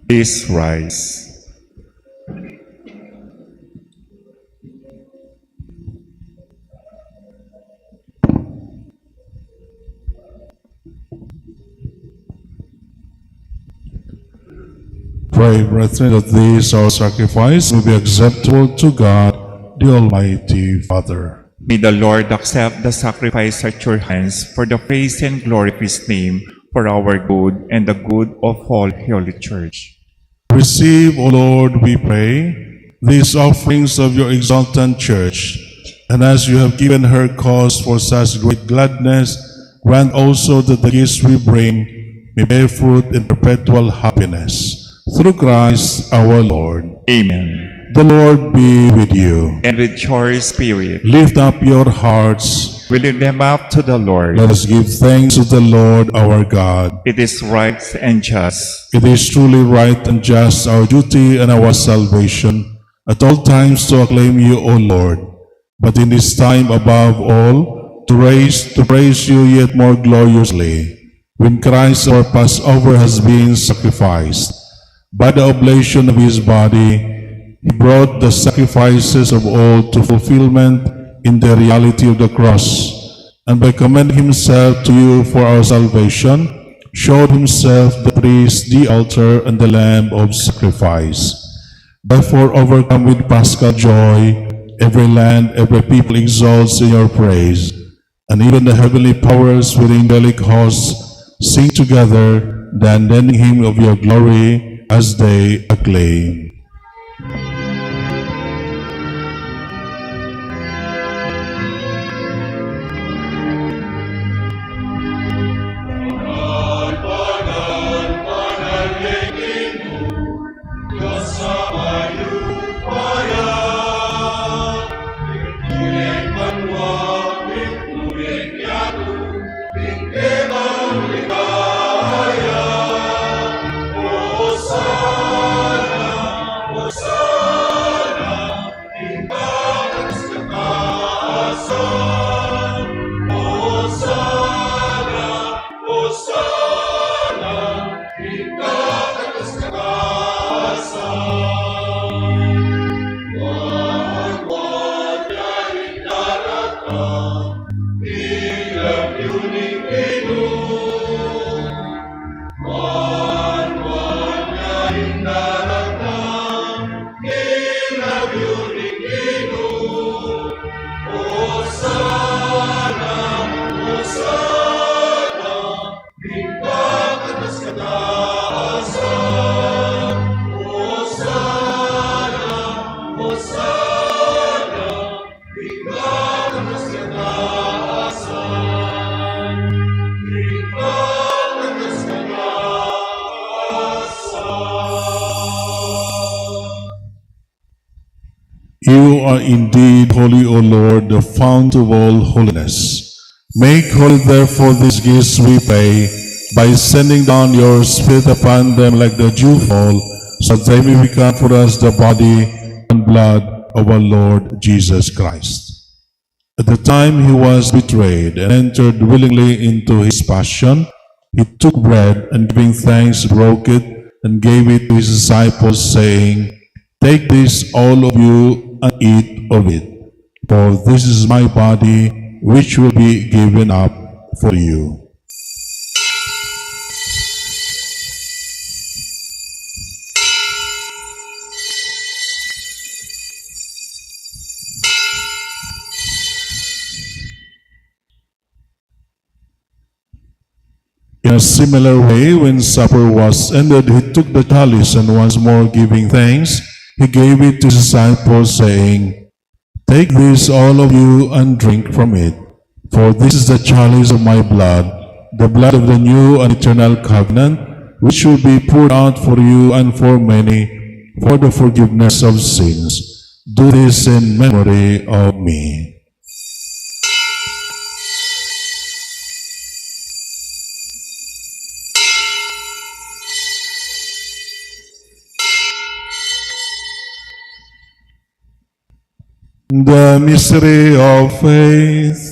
Please rise. Pray, brethren, that this our sacrifice may be acceptable to God, the Almighty Father. May the Lord accept the sacrifice at your hands for the praise and glory of his name, for our good and the good of all Holy Church. Receive, O Lord, we pray, these offerings of your exultant church, and as you have given her cause for such great gladness, grant also that the gifts we bring may bear fruit in perpetual happiness. Through Christ our Lord. Amen. The Lord be with you. And with your spirit, Lift up your hearts. we lift them up to the Lord. Let us give thanks to the Lord our God. It is right and just. It is truly right and just, our duty and our salvation, at all times to acclaim you, O Lord, but in this time above all, to praise you yet more gloriously, when Christ our Passover has been sacrificed. By the oblation of his body, he brought the sacrifices of all to fulfillment in the reality of the cross, and by commending himself to you for our salvation, showed himself the priest, the altar, and the lamb of sacrifice. Therefore, overcome with paschal joy, every land, every people exalts in your praise, and even the heavenly powers with angelic hosts sing together the unending hymn of your glory as they acclaim. You are indeed holy, O Lord, the fount of all holiness. Make holy therefore these gifts, we pray, by sending down your Spirit upon them like the dewfall, so that they may become for us the body and blood of our Lord Jesus Christ. At the time he was betrayed and entered willingly into his passion, he took bread and giving thanks broke it and gave it to his disciples, saying, "Take this, all of you, and eat of it, for this is my body, which will be given up for you." In a similar way, when supper was ended, he took the chalice, and once more giving thanks, he gave it to his disciples, saying, "Take this, all of you, and drink from it, for this is the chalice of my blood, the blood of the new and eternal covenant, which will be poured out for you and for many for the forgiveness of sins. Do this in memory of me." The mystery of faith.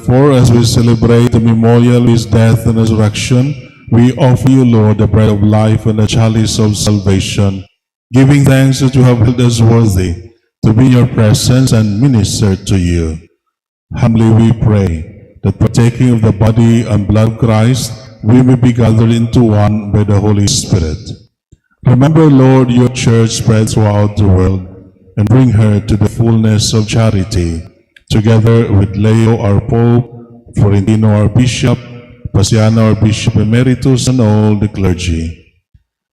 Therefore, as we celebrate the memorial of his death and resurrection, we offer you, Lord, the bread of life and the chalice of salvation, giving thanks that you have held us worthy to be in your presence and minister to you. Humbly we pray that partaking of the body and blood of Christ, we may be gathered into one by the Holy Spirit. Remember, Lord, your church spread throughout the world, and bring her to the fullness of charity, together with Leo our Pope, Florentino our Bishop, Pasiano our Bishop Emeritus, and all the clergy.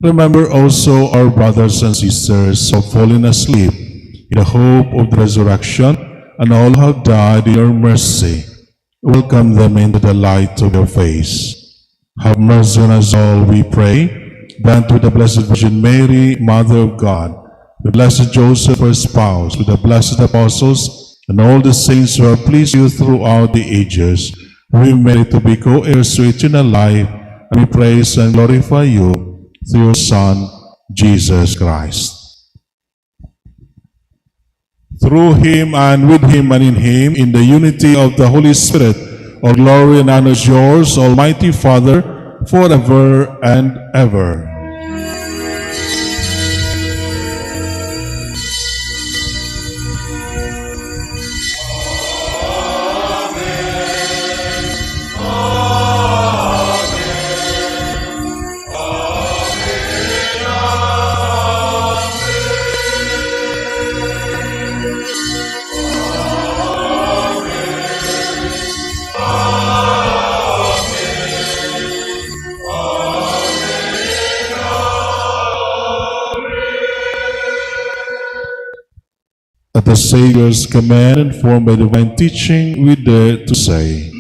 Remember also our brothers and sisters who have fallen asleep in the hope of the resurrection, and all who have died in your mercy. Welcome them into the light of your face. Have mercy on us all, we pray, that with the Blessed Virgin Mary, Mother of God, the Blessed Joseph, her spouse, with the blessed apostles, and all the saints who have pleased you throughout the ages, we merit to be co-heirs to eternal life, and we praise and glorify you through your Son, Jesus Christ. Through him and with him and in him, in the unity of the Holy Spirit, all glory and honor is yours, Almighty Father, forever and ever. At the Savior's command, informed by divine teaching, we dare to say,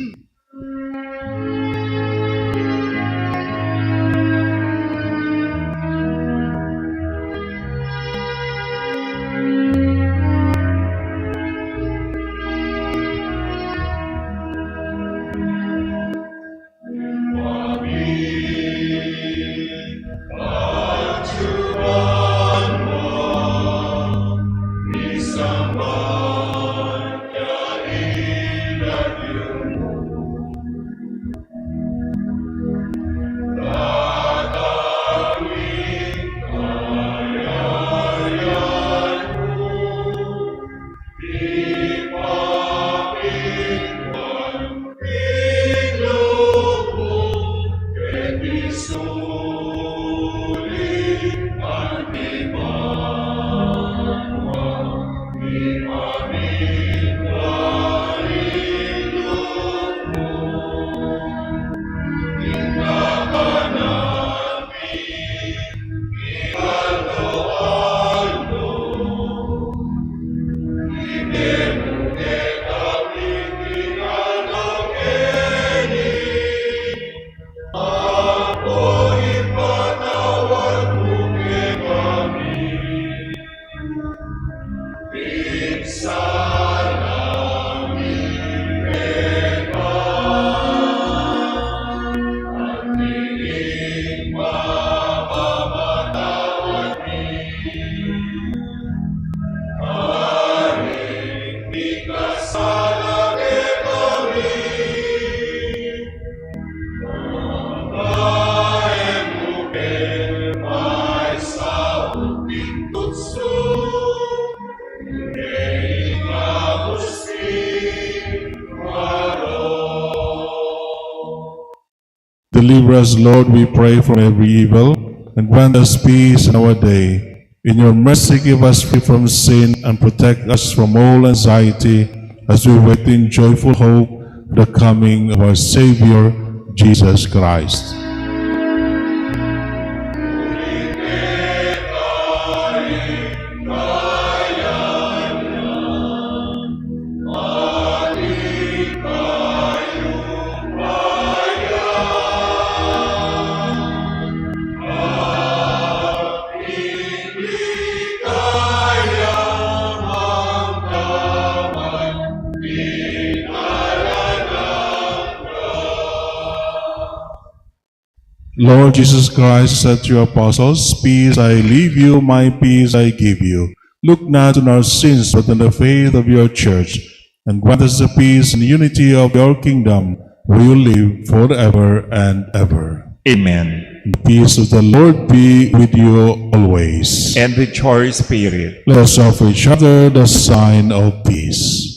Deliver us, Lord, we pray, from every evil, and grant us peace in our day. In your mercy, give us free from sin, and protect us from all anxiety, as we wait in joyful hope the coming of our Savior, Jesus Christ. Lord Jesus Christ said to your apostles, "Peace I leave you, my peace I give you. Look not on our sins, but on the faith of your church, and grant us the peace and unity of your kingdom, where you live forever and ever. Amen. The peace of the Lord be with you always. And with your spirit. Let us offer each other the sign of peace.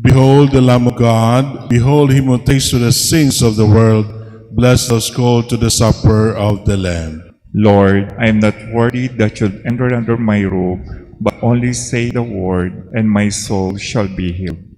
Behold the Lamb of God, behold him who takes away the sins of the world. Bless those called to the supper of the Lamb. Lord, I am not worthy that you enter under my roof, but only say the word, and my soul shall be healed.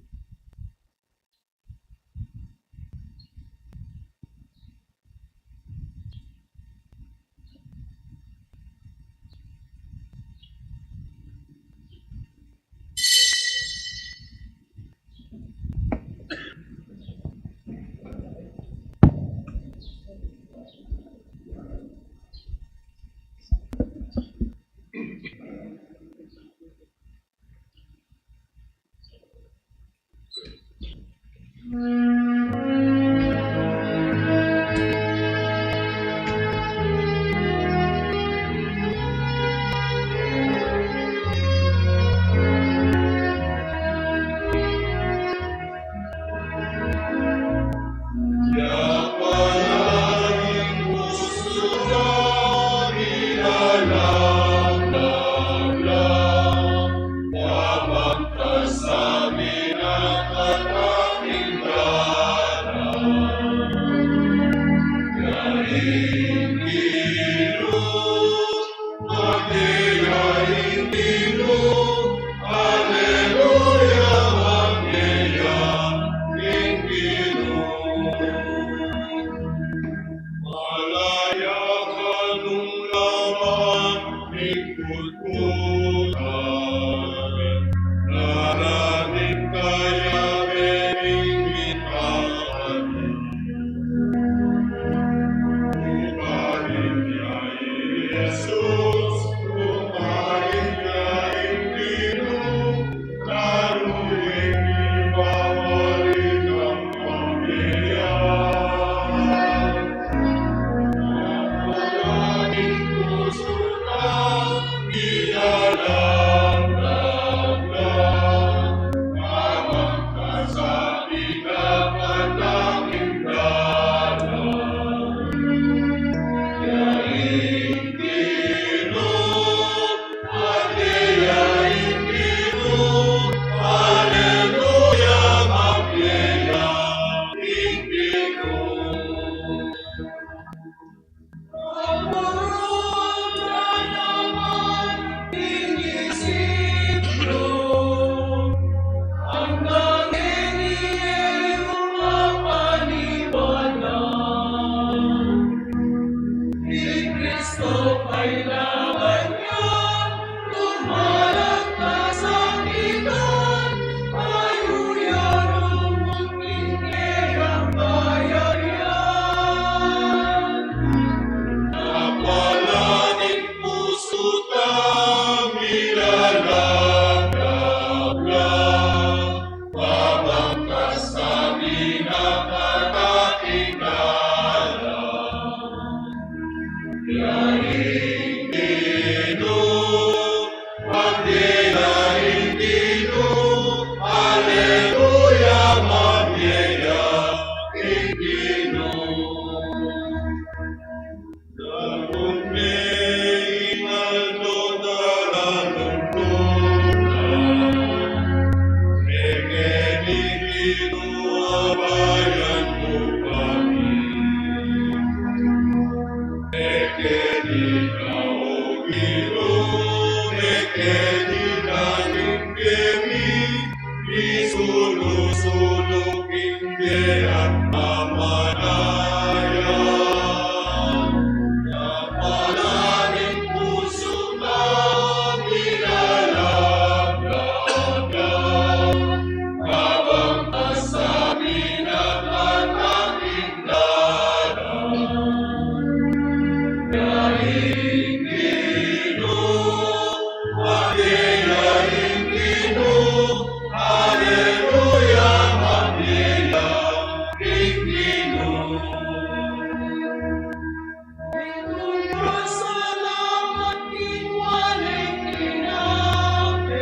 Salamat kinwaling kinapin,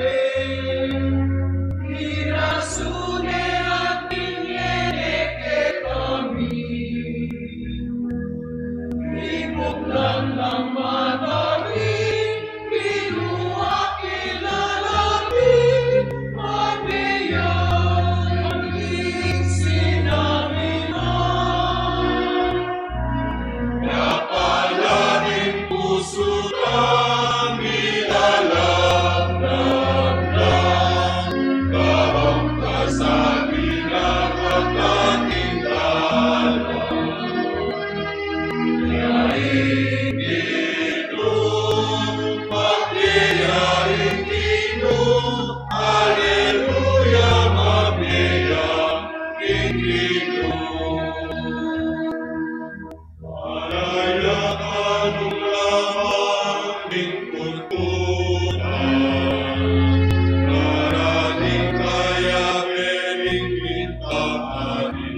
kirasune at kinyeneke kami. Ibog lang ng madaling, kinuha kilalamin, mabiyan, isinaminan. Napalaning puso kami lalabdabdab, kahong kasabi ng ating dalang. Yaing Ginoo, pagyayaing Ginoo, Alleluia, mabiyaking Ginoo. Malaya ka nung lamang lingkod-kunan, narating kaya mering lintahari.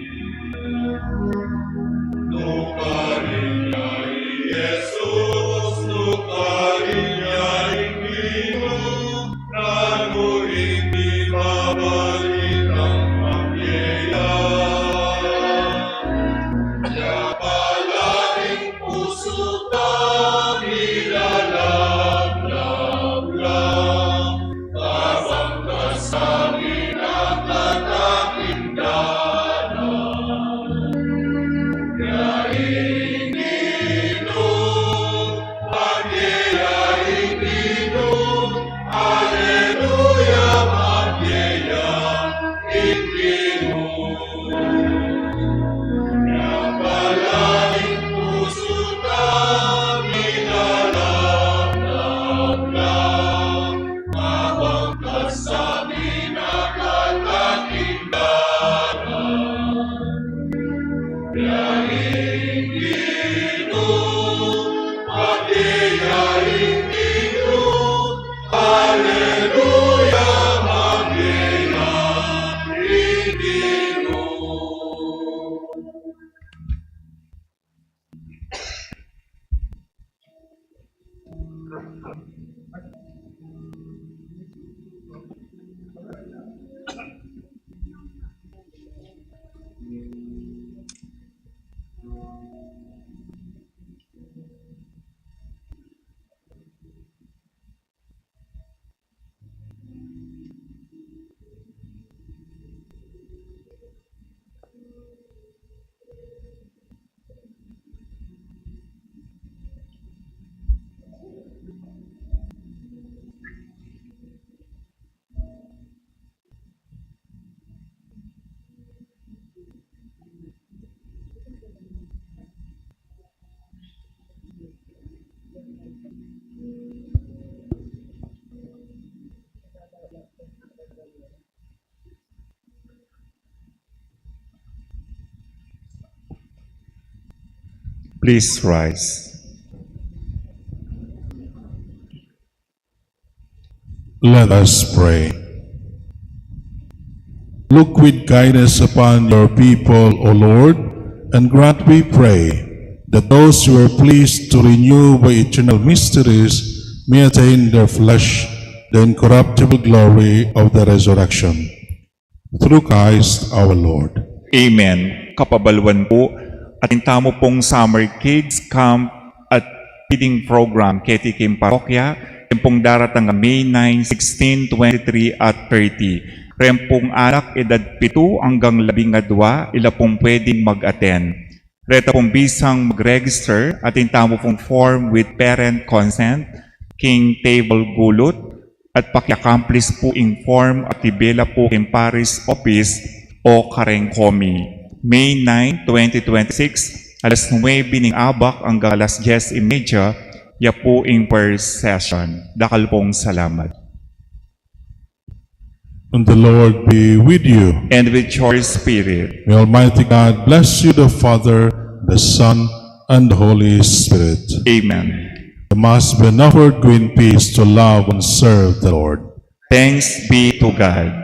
Nukarinyay Jesus, nukarinyay Ginoo, nanuring di babalik ang magyayang. Napalaing puso kami lalabdabdab, habang kasabi ng ating dalang. Yaing Ginoo, pagyayaing Ginoo, Alleluia, mabiyaking Ginoo. Napalaing puso kami lalabdabdab, habang kasabi ng ating dalang. Yaing Ginoo, pagyayaing Ginoo, Alleluia, mabiyaking Ginoo. Please rise. Let us pray. Look with kindness upon your people, O Lord, and grant, we pray, that those who are pleased to renew by eternal mysteries may attain their flesh the incorruptible glory of the resurrection. Through Christ our Lord. Amen. Kapabalwan po, atinta mo pong Summer Kids Camp at Feeding Program Ketikim Parokya, yung pong daratang May 9, 16, 23 at 30. Kaya pong anak edad 7 hanggang 12, ila pong pwedeng mag-attend. Reta pong bisang mag-register, atinta mo pong form with parent consent, King Table Gulot, at paki-accomplish po in form at ibela po in Paris Office o Karengkomi. May 9, 2026, alas 9 ng abak hanggang alas 10:30, ya po in per session. Dakal pong salamat. And the Lord be with you. And with your spirit. May Almighty God bless you, the Father, the Son, and the Holy Spirit. Amen. The Mass be offered, go in peace to love and serve the Lord. Thanks be to God.